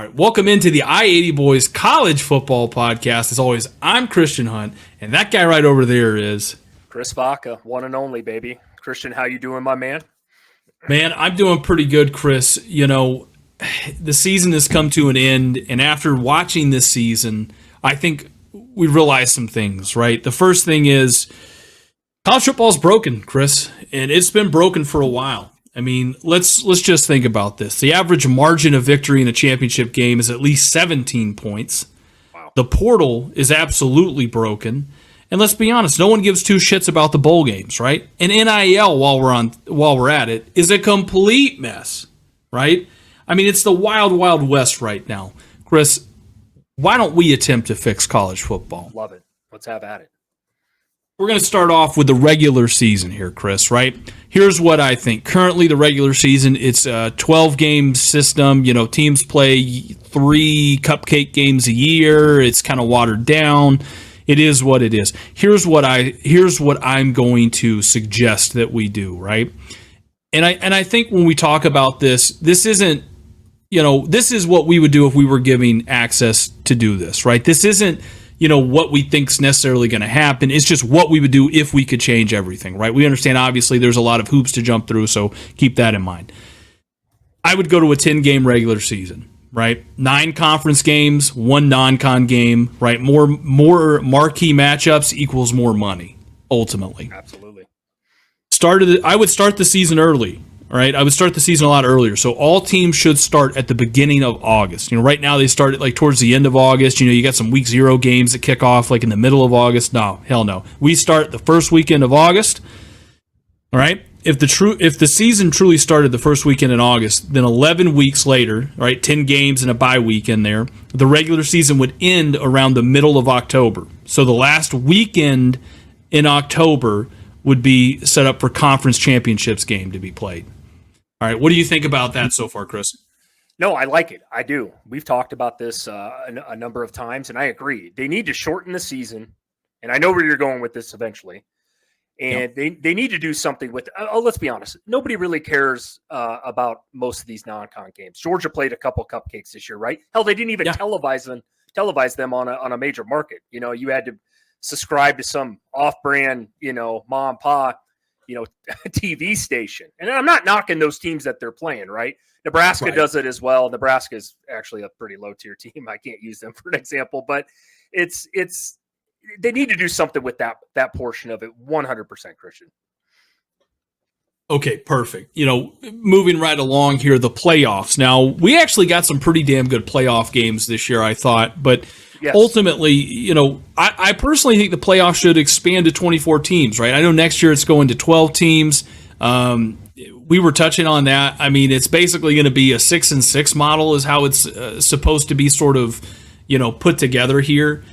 All right, welcome into the I-80 Boys College Football Podcast. As always, I'm Christian Hunt, and that guy right over there is... Chris Vaca, one and only, baby. Christian, how you doing, my man? Man, I'm doing pretty good, Chris. You know, the season has come to an end, and after watching this season, I think we realized some things, right? The first thing is college football's broken, Chris, and it's been broken for a while. I mean, let's just think about this. The average margin of victory in a championship game is at least 17 points. Wow. The portal is absolutely broken. And let's be honest, no one gives two shits about the bowl games, right? And NIL, while we're at it, is a complete mess, right? I mean, it's the wild, wild west right now. Chris, why don't we attempt to fix college football? Love it. Let's have at it. We're going to start off with the regular season here, Chris, right? Here's what I think. Currently, the regular season, it's a 12-game system. You know, teams play 3 cupcake games a year. It's kind of watered down. It is what it is. Here's what I'm going to suggest that we do, right? And I think when we talk about this isn't, you know, this is what we would do if we were giving access to do this, right? This isn't, you know, what we think's necessarily going to happen. It's just what we would do if we could change everything, right? We understand, obviously, there's a lot of hoops to jump through, so keep that in mind. I would go to a 10-game regular season, right? 9 conference games, 1 non-con game, right? More marquee matchups equals more money, ultimately. Absolutely. I would start the season early, right? I would start the season a lot earlier. So all teams should start at the beginning of August. You know, right now they start at like towards the end of August. You know, you got some week 0 games that kick off like in the middle of August. No, hell no. We start the first weekend of August. All right. If the season truly started the first weekend in August, then 11 weeks later, right, 10 games and a bye week in there, the regular season would end around the middle of October. So the last weekend in October would be set up for conference championships game to be played. All right, what do you think about that so far, Chris? No, I like it. I do. We've talked about this a number of times, and I agree. They need to shorten the season, and I know where you're going with this eventually. And they need to do something with let's be honest. Nobody really cares about most of these non-con games. Georgia played a couple cupcakes this year, right? Hell, they didn't even televise them on a major market. You know, you had to subscribe to some off-brand, you know, mom and pop, you know, TV station. And I'm not knocking those teams that they're playing, right? Nebraska does it as well. Nebraska is actually a pretty low-tier team. I can't use them for an example, but it's they need to do something with that portion of it. 100%, Christian. Okay, perfect. You know, moving right along here, the playoffs. Now, we actually got some pretty damn good playoff games this year, I thought, but ultimately, you know, I personally think the playoffs should expand to 24 teams, right? I know next year it's going to 12 teams. We were touching on that. I mean, it's basically going to be a 6-6 model is how it's supposed to be sort of, you know, put together here.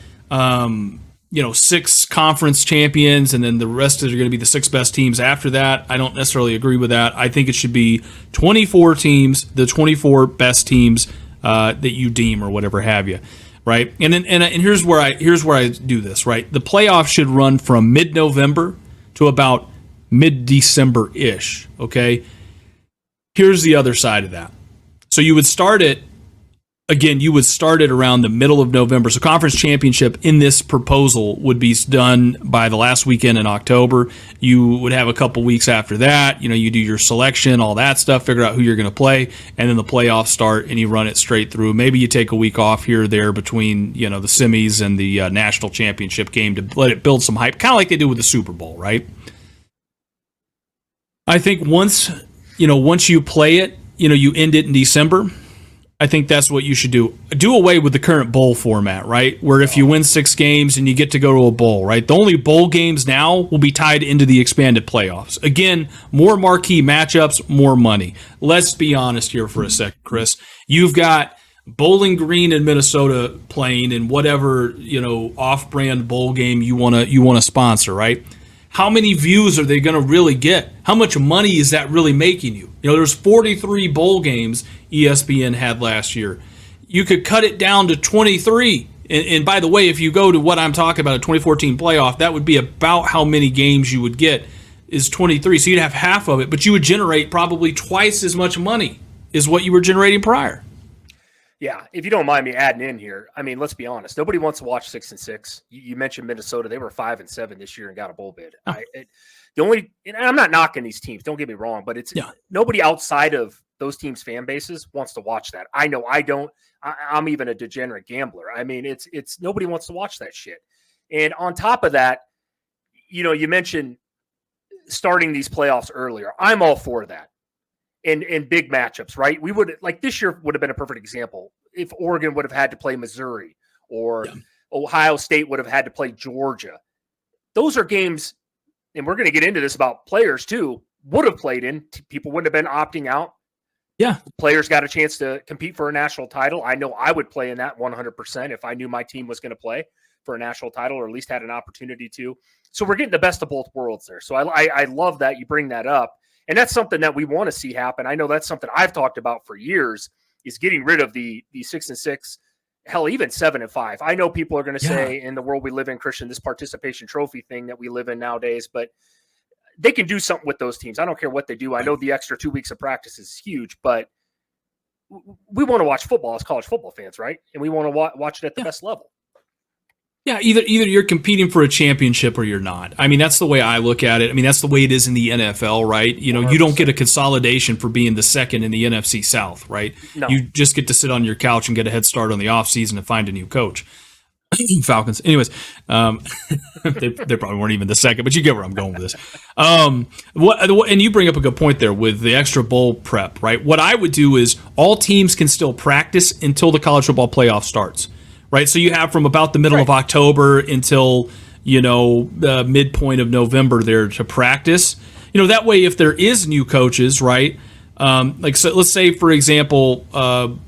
You know, 6 conference champions, and then the rest are going to be the 6 best teams after that. I don't necessarily agree with that. I think it should be 24 teams, the 24 best teams that you deem or whatever have you, right? And then and here's where I do this, right? The playoffs should run from mid-November to about mid-December-ish, okay? Here's the other side of that. So you would start it around the middle of November. So conference championship in this proposal would be done by the last weekend in October. You would have a couple weeks after that. You know, you do your selection, all that stuff, figure out who you're going to play, and then the playoffs start, and you run it straight through. Maybe you take a week off here or there between, you know, the semis and the national championship game to let it build some hype, kind of like they do with the Super Bowl, right? I think once you play it, you know, you end it in December. I think that's what you should do. Do away with the current bowl format, right? Where if you win 6 games and you get to go to a bowl, right? The only bowl games now will be tied into the expanded playoffs. Again, more marquee matchups, more money. Let's be honest here for a second, Chris. You've got Bowling Green and Minnesota playing in whatever, you know, off-brand bowl game you want to sponsor, right? How many views are they going to really get? How much money is that really making you? You know, there's 43 bowl games ESPN had last year. You could cut it down to 23. And by the way, if you go to what I'm talking about, a 2014 playoff, that would be about how many games you would get is 23. So you'd have half of it, but you would generate probably twice as much money as what you were generating prior. Yeah, if you don't mind me adding in here, I mean, let's be honest. Nobody wants to watch 6-6. You mentioned Minnesota; they were 5-7 this year and got a bowl bid. No. The only, and I'm not knocking these teams. Don't get me wrong, but it's nobody outside of those teams' fan bases wants to watch that. I know I don't. I'm even a degenerate gambler. I mean, it's nobody wants to watch that shit. And on top of that, you mentioned starting these playoffs earlier. I'm all for that. In big matchups, right? We would, like, this year would have been a perfect example if Oregon would have had to play Missouri, or Ohio State would have had to play Georgia. Those are games, and we're going to get into this about players too, would have played in. People wouldn't have been opting out. Yeah. Players got a chance to compete for a national title. I know I would play in that 100% if I knew my team was going to play for a national title, or at least had an opportunity to. So we're getting the best of both worlds there. So I love that you bring that up. And that's something that we want to see happen. I know that's something I've talked about for years, is getting rid of the 6-6, hell, even 7-5. I know people are going to say, in the world we live in, Christian, this participation trophy thing that we live in nowadays, but they can do something with those teams. I don't care what they do. I know the extra 2 weeks of practice is huge, but we want to watch football as college football fans, right? And we want to watch it at the best level. Yeah, either you're competing for a championship or you're not. I mean, that's the way I look at it. I mean, that's the way it is in the NFL, right? You know, 100%. You don't get a consolidation for being the second in the NFC South, right? No. You just get to sit on your couch and get a head start on the offseason and find a new coach. Falcons. Anyways, they probably weren't even the second, but you get where I'm going with this. And you bring up a good point there with the extra bowl prep, right? What I would do is all teams can still practice until the college football playoff starts. Right, so you have from about the middle of October until, the midpoint of November there to practice. That way, if there is new coaches, right, so let's say, for example,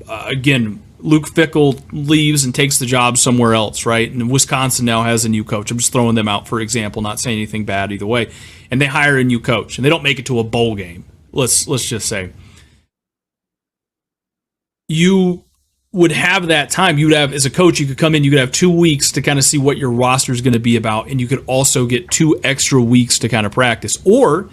again, Luke Fickell leaves and takes the job somewhere else, right, and Wisconsin now has a new coach. I'm just throwing them out, for example, not saying anything bad either way. And they hire a new coach, and they don't make it to a bowl game. Let's just say. You would have that time. You would have, as a coach, you could come in, you could have 2 weeks to kind of see what your roster is going to be about, and you could also get 2 extra weeks to kind of practice. Or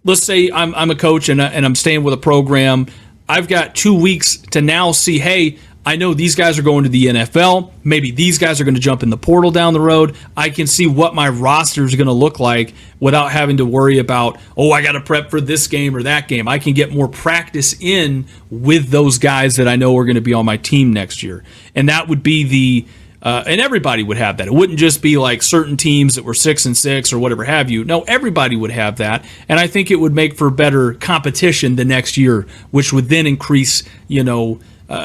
let's say I'm a coach and I'm staying with a program. I've got 2 weeks to now see, hey, I know these guys are going to the NFL. Maybe these guys are going to jump in the portal down the road. I can see what my roster is going to look like without having to worry about, I got to prep for this game or that game. I can get more practice in with those guys that I know are going to be on my team next year. And that would be and everybody would have that. It wouldn't just be like certain teams that were 6-6 or whatever have you. No, everybody would have that. And I think it would make for better competition the next year, which would then increase,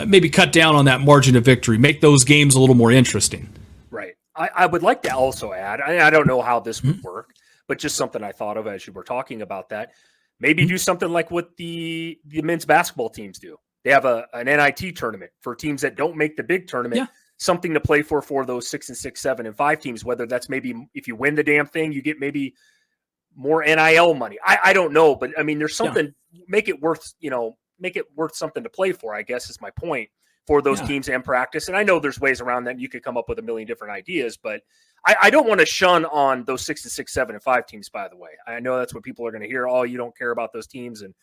maybe cut down on that margin of victory, make those games a little more interesting. Right. I would like to also add, I don't know how this would work, but just something I thought of as you were talking about that. Maybe do something like what the men's basketball teams do. They have an NIT tournament for teams that don't make the big tournament, something to play for those 6-6, 7-5 teams, whether that's maybe if you win the damn thing, you get maybe more NIL money. I don't know, but I mean, there's something, make it worth something to play for, I guess is my point, for those teams and practice. And I know there's ways around that. You could come up with a million different ideas, but I don't want to shun on those 6-6, 7-5 teams, by the way. I know that's what people are going to hear. Oh, you don't care about those teams. And,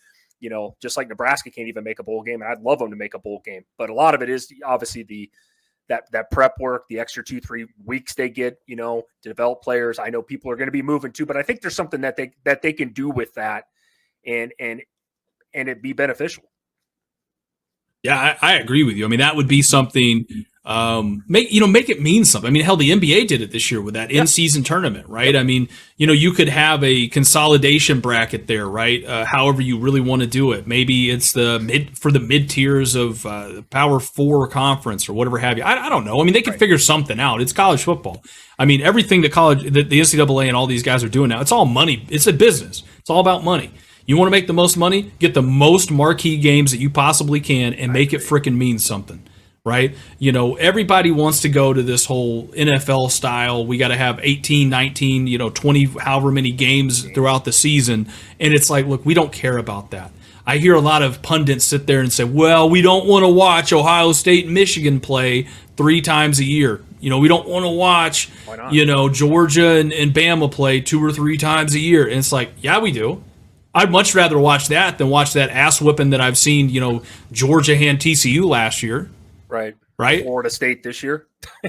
just like Nebraska can't even make a bowl game. And I'd love them to make a bowl game. But a lot of it is obviously that prep work, the extra 2-3 weeks they get, to develop players. I know people are going to be moving too, but I think there's something that they can do with that and it'd be beneficial. Yeah, I agree with you. I mean, that would be something, make it mean something. I mean, hell, the NBA did it this year with that in-season tournament, right? I mean, you could have a consolidation bracket there, right? However you really want to do it. Maybe it's the mid tiers of the Power 4 conference or whatever have you. I don't know. I mean, they can figure something out. It's college football. I mean, everything the NCAA and all these guys are doing now, it's all money. It's a business. It's all about money. You want to make the most money? Get the most marquee games that you possibly can and make it frickin' mean something, right? Everybody wants to go to this whole NFL style. We got to have 18, 19, 20, however many games throughout the season. And it's like, look, we don't care about that. I hear a lot of pundits sit there and say, well, we don't want to watch Ohio State and Michigan play 3 times a year. We don't want to watch, Georgia and Bama play 2 or 3 times a year. And it's like, yeah, we do. I'd much rather watch that than watch that ass whipping that I've seen, Georgia hand TCU last year. Right. Right? Florida State this year.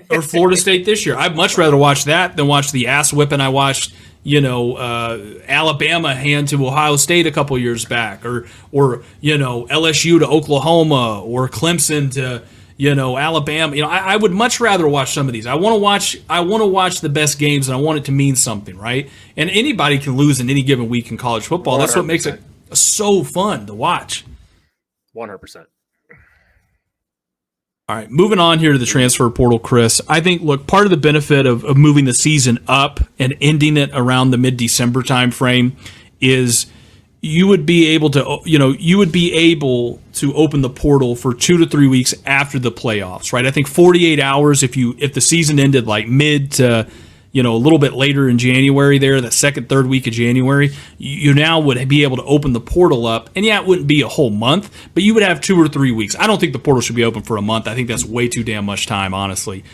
Or Florida State this year. I'd much rather watch that than watch the ass whipping I watched, Alabama hand to Ohio State a couple years back, or LSU to Oklahoma, or Clemson to Alabama. I would much rather watch some of these. I want to watch the best games, and I want it to mean something, right? And anybody can lose in any given week in college football. 100%. That's what makes it so fun to watch. 100%. All right, moving on here to the transfer portal, Chris. I think, look, part of the benefit of moving the season up and ending it around the mid-December time frame is you would be able to open the portal for 2 to 3 weeks after the playoffs, right? I think 48 hours if the season ended like mid to a little bit later in January there, that second, third week of January, you now would be able to open the portal up. And yeah, it wouldn't be a whole month, but you would have 2 or 3 weeks. I don't think the portal should be open for a month. I think that's way too damn much time, honestly,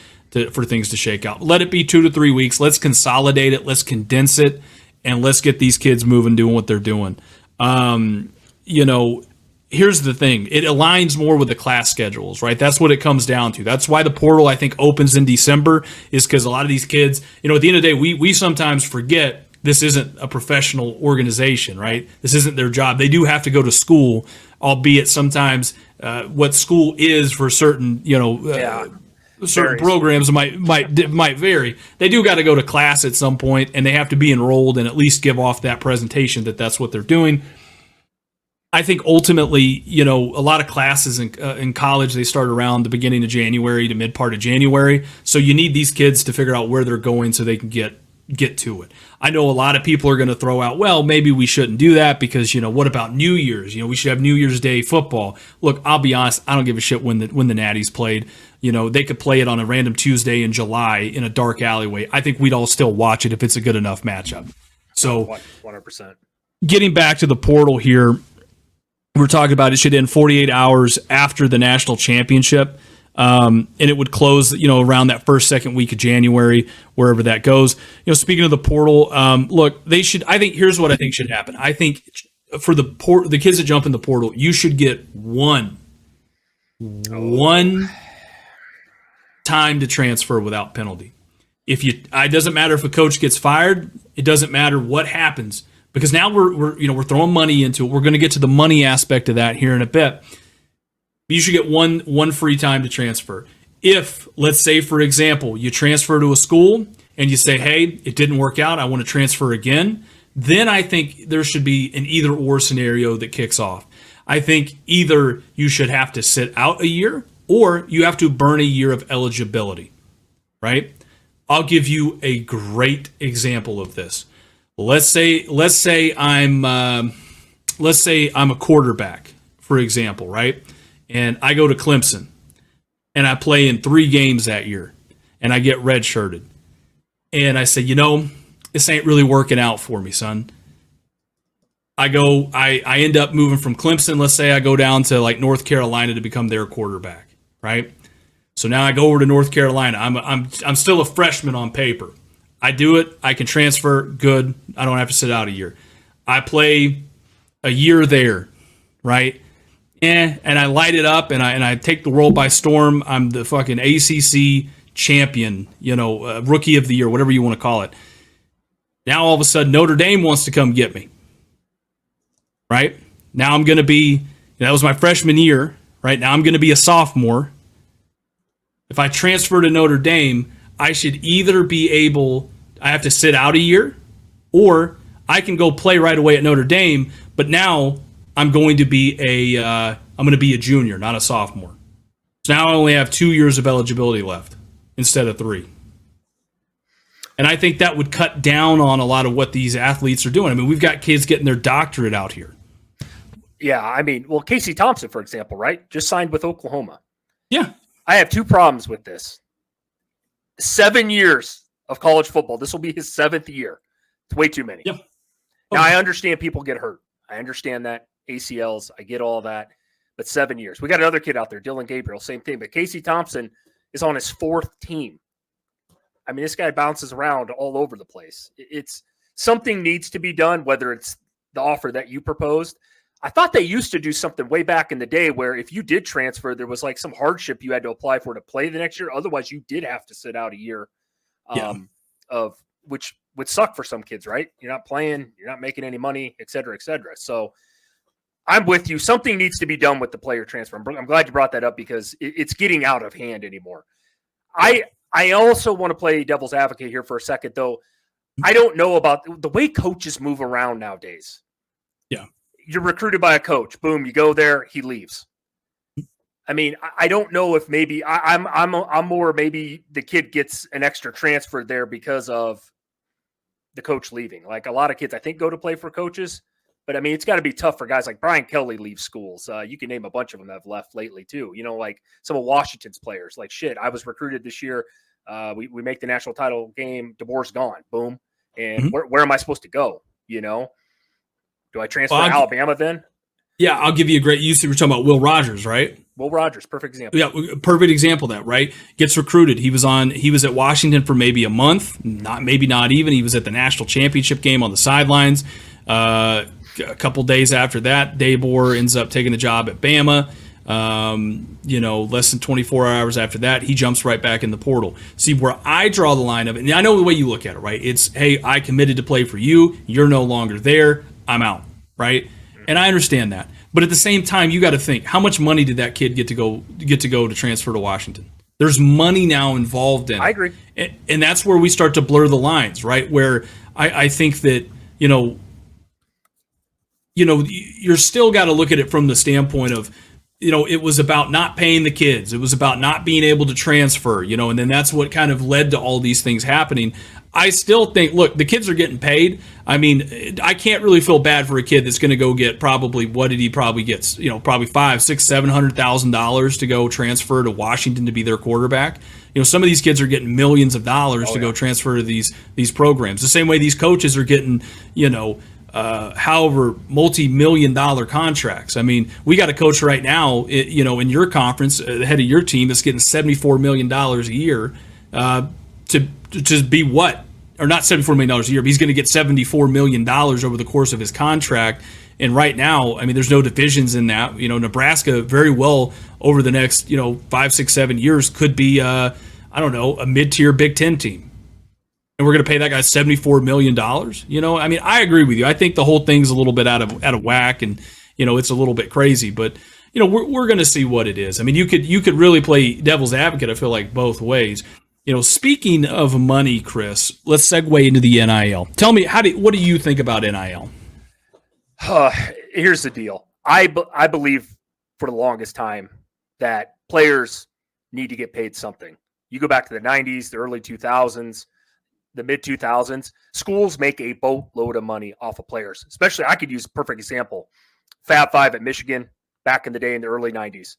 for things to shake out. Let it be 2 to 3 weeks. Let's consolidate it. Let's condense it. And let's get these kids moving, doing what they're doing. Here's the thing. It aligns more with the class schedules, right? That's what it comes down to. That's why the portal, I think, opens in December, is because a lot of these kids, at the end of the day, we sometimes forget this isn't a professional organization, right? This isn't their job. They do have to go to school, albeit sometimes what school is for certain, certain programs might vary. They do got to go to class at some point, and they have to be enrolled and at least give off that presentation that that's what they're doing. I think ultimately, a lot of classes in college, they start around the beginning of January to mid part of January. So you need these kids to figure out where they're going so they can get to it. I know a lot of people are going to throw out, well, maybe we shouldn't do that because, what about New Year's? We should have New Year's Day football. Look, I'll be honest, I don't give a shit when the Natties played. They could play it on a random Tuesday in July in a dark alleyway. I think we'd all still watch it if it's a good enough matchup. So 100%. Getting back to the portal here, we're talking about it should end 48 hours after the national championship. And it would close, around that second week of January, wherever that goes. Speaking of the portal, look, I think here's what I think should happen. I think for the kids that jump in the portal, you should get one time to transfer without penalty. It doesn't matter if a coach gets fired. It doesn't matter what happens. Because now we're throwing money into it. We're going to get to the money aspect of that here in a bit. You should get one free time to transfer. If, let's say, for example, you transfer to a school and you say, hey, it didn't work out, I want to transfer again, then I think there should be an either-or scenario that kicks off. I think either you should have to sit out a year or you have to burn a year of eligibility, right? I'll give you a great example of this. Let's say I'm a quarterback, for example, right? And I go to Clemson, and I play in 3 games that year, and I get redshirted, and I say, this ain't really working out for me, son. I end up moving from Clemson. Let's say I go down to like North Carolina to become their quarterback, right? So now I go over to North Carolina. I'm still a freshman on paper. I do it. I can transfer. Good. I don't have to sit out a year. I play a year there, right? And I light it up, and I take the world by storm. I'm the fucking ACC champion, rookie of the year, whatever you want to call it. Now all of a sudden Notre Dame wants to come get me, right? Now I'm going to be, that was my freshman year, right? Now I'm going to be a sophomore. If I transfer to Notre Dame, I should either be able, I have to sit out a year, or I can go play right away at Notre Dame, but now I'm going to be a junior, not a sophomore. So now I only have 2 years of eligibility left instead of 3. And I think that would cut down on a lot of what these athletes are doing. I mean, we've got kids getting their doctorate out here. Yeah, I mean, well, Casey Thompson, for example, right? Just signed with Oklahoma. Yeah. I have 2 problems with this. 7 years of college football. This will be his 7th year. It's way too many. Yep. Okay. Now, I understand people get hurt. I understand that. ACLs, I get all that. But 7 years. We got another kid out there, Dylan Gabriel, same thing. But Casey Thompson is on his 4th team. I mean, this guy bounces around all over the place. It's something needs to be done, whether it's the offer that you proposed. I thought they used to do something way back in the day where if you did transfer, there was like some hardship you had to apply for to play the next year. Otherwise, you did have to sit out a year, of which would suck for some kids, right? You're not playing, you're not making any money, et cetera, et cetera. So I'm with you. Something needs to be done with the player transfer. I'm glad you brought that up because it's getting out of hand anymore. I also want to play devil's advocate here for a second, though. I don't know about the way coaches move around nowadays. Yeah. You're recruited by a coach. Boom, you go there, he leaves. I mean, I don't know if maybe I'm more maybe the kid gets an extra transfer there because of the coach leaving. Like a lot of kids, I think, go to play for coaches. But, I mean, it's got to be tough for guys like Brian Kelly leave schools. You can name a bunch of them that have left lately, too. You know, like some of Washington's players. Like, shit, I was recruited this year. We make the national title game. DeBoer's gone. Boom. And where am I supposed to go? You know? Do I transfer to Alabama then? Yeah, I'll give you a great use. We're talking about Will Rogers, right? Will Rogers, perfect example. Yeah, perfect example of that, right? Gets recruited. He was at Washington for maybe a month, not even. He was at the national championship game on the sidelines. A couple days after that, DeBoer ends up taking the job at Bama. Less than 24 hours after that, he jumps right back in the portal. See, where I draw the line of it, and I know the way you look at it, right? It's, hey, I committed to play for you. You're no longer there. I'm out, right? And I understand that. But at the same time, you got to think, how much money did that kid get to go to transfer to Washington? There's money now involved in it. I agree. And that's where we start to blur the lines, right? Where I think that, you're still got to look at it from the standpoint of, it was about not paying the kids. It was about not being able to transfer, and then that's what kind of led to all these things happening. I still think, look, the kids are getting paid. I mean, I can't really feel bad for a kid that's going to go get probably, what did he probably get? Probably $500,000, $700,000 to go transfer to Washington to be their quarterback. Some of these kids are getting millions of dollars to go transfer to these programs. The same way these coaches are getting, however multi-million-dollar contracts. I mean, we got a coach right now, in your conference, the head of your team, that's getting $74 million a year to be what? Or not $74 million a year, but he's going to get $74 million over the course of his contract. And right now, I mean, there's no divisions in that. Nebraska very well over the next, 5, 6, 7 years could be, a mid-tier Big Ten team. And we're going to pay that guy $74 million. I mean, I agree with you. I think the whole thing's a little bit out of whack, and it's a little bit crazy. But we're going to see what it is. I mean, you could really play devil's advocate, I feel like, both ways. Speaking of money, Chris, let's segue into the NIL. Tell me, what do you think about NIL? Here's the deal. I believe for the longest time that players need to get paid something. You go back to the 90s, the early 2000s, the mid 2000s. Schools make a boatload of money off of players. Especially, I could use a perfect example. Fab Five at Michigan back in the day in the early 90s.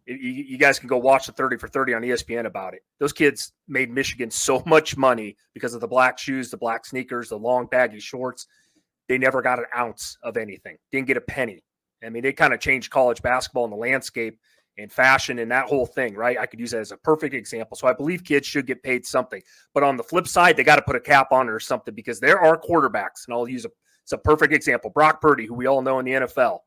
You guys can go watch the 30 for 30 on ESPN about it. Those kids made Michigan so much money because of the black shoes, the black sneakers, the long baggy shorts. They never got an ounce of anything. Didn't get a penny. I mean, they kind of changed college basketball and the landscape and fashion and that whole thing, right? I could use that as a perfect example. So I believe kids should get paid something. But on the flip side, they got to put a cap on it or something because there are quarterbacks, and I'll use it's a perfect example. Brock Purdy, who we all know in the NFL,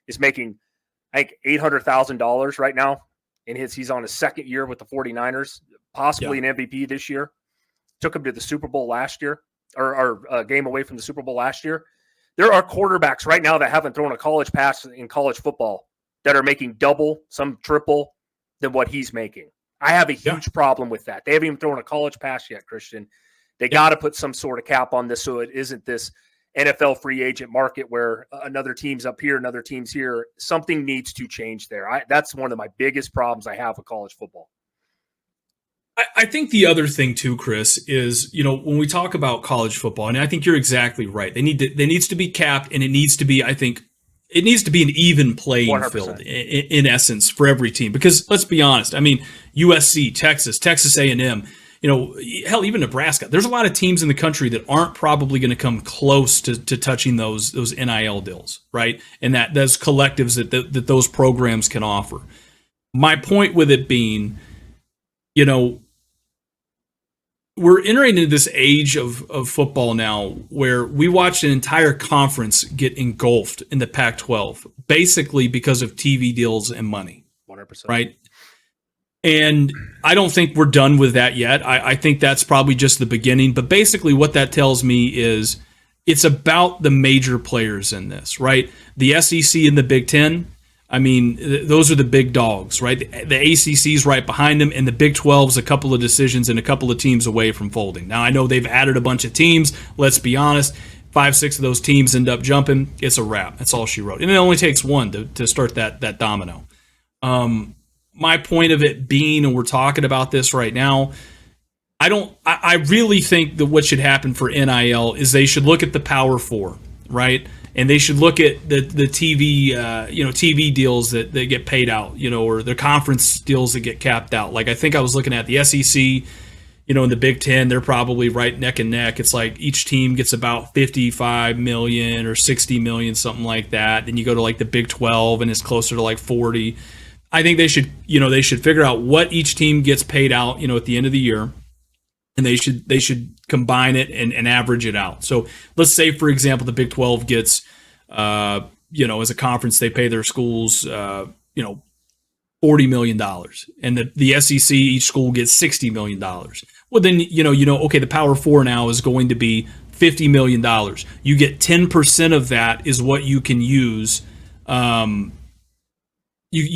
is making – I think $800,000 right now. He's on his second year with the 49ers, possibly an MVP this year. Took him to the Super Bowl last year, or a game away from the Super Bowl last year. There are quarterbacks right now that haven't thrown a college pass in college football that are making double, some triple than what he's making. I have a huge problem with that. They haven't even thrown a college pass yet, Christian. They got to put some sort of cap on this so it isn't this NFL free agent market where another team's up here, another team's here. Something needs to change there. That's one of my biggest problems I have with college football. I think the other thing too, Chris, is, when we talk about college football, and I think you're exactly right. There needs to be capped, and it needs to be, I think, it needs to be an even playing 100%. field in essence for every team. Because let's be honest, I mean, USC, Texas A&M, hell, even Nebraska. There's a lot of teams in the country that aren't probably going to come close to touching those NIL deals, right? And those collectives that those programs can offer. My point with it being, we're entering into this age of football now where we watched an entire conference get engulfed in the Pac-12, basically because of TV deals and money. 100%. Right? And I don't think we're done with that yet. I think that's probably just the beginning. But basically what that tells me is it's about the major players in this, right? The SEC and the Big Ten, I mean, those are the big dogs, right? The ACC's right behind them, and the Big 12's a couple of decisions and a couple of teams away from folding. Now, I know they've added a bunch of teams. Let's be honest. 5-6 of those teams end up jumping. It's a wrap. That's all she wrote. And it only takes one to start that domino. My point of it being, and we're talking about this right now, I really think that what should happen for NIL is they should look at the Power Four, right? And they should look at the TV, TV deals that get paid out, or the conference deals that get capped out. Like I think I was looking at the SEC, in the Big Ten, they're probably right neck and neck. It's like each team gets about 55 million or 60 million, something like that. Then you go to like the Big 12 and it's closer to like 40. I think they should figure out what each team gets paid out, at the end of the year. And they should combine it and average it out. So let's say, for example, the Big 12 gets, as a conference, they pay their schools, $40 million, and the SEC, each school gets $60 million. Well, then okay, the Power Four now is going to be $50 million. You get 10% of that is what you can use. You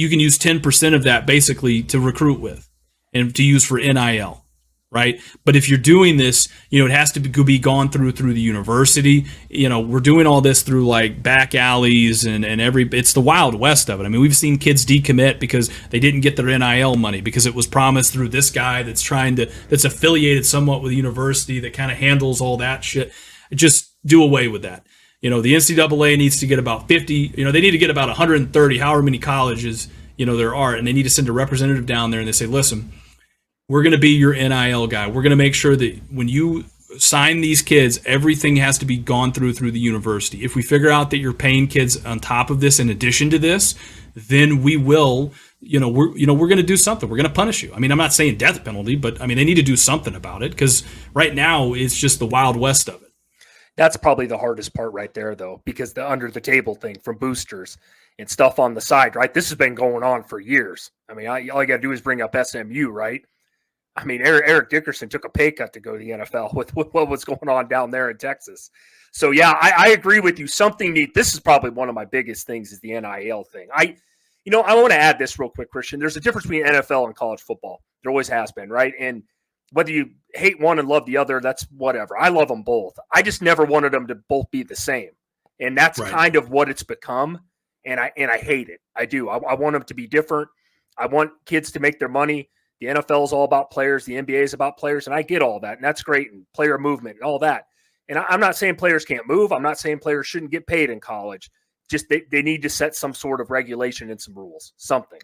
can use 10% of that basically to recruit with and to use for NIL. Right. But if you're doing this, it has to be gone through the university. We're doing all this through like back alleys and it's the Wild West of it. I mean, we've seen kids decommit because they didn't get their NIL money because it was promised through this guy that's affiliated somewhat with the university that kind of handles all that shit. Just do away with that. The NCAA needs to get about 50, they need to get about 130, however many colleges, there are, and they need to send a representative down there and they say, listen, we're going to be your NIL guy. We're going to make sure that when you sign these kids, everything has to be gone through the university. If we figure out that you're paying kids on top of this, in addition to this, then we will, we're going to do something. We're going to punish you. I mean, I'm not saying death penalty, but I mean, they need to do something about it because right now it's just the Wild West of it. That's probably the hardest part right there, though, because the under the table thing from boosters and stuff on the side, right? This has been going on for years. I mean, all you got to do is bring up SMU, right? I mean, Eric Dickerson took a pay cut to go to the NFL with what was going on down there in Texas. So, yeah, I agree with you. This is probably one of my biggest things is the NIL thing. I want to add this real quick, Christian. There's a difference between NFL and college football. There always has been, right? And whether you hate one and love the other, that's whatever. I love them both. I just never wanted them to both be the same. And that's kind of what it's become. And I hate it. I do. I want them to be different. I want kids to make their money. The NFL is all about players. The NBA is about players. And I get all that. And that's great. And player movement and all that. And I'm not saying players can't move. I'm not saying players shouldn't get paid in college. Just they need to set some sort of regulation and some rules, something.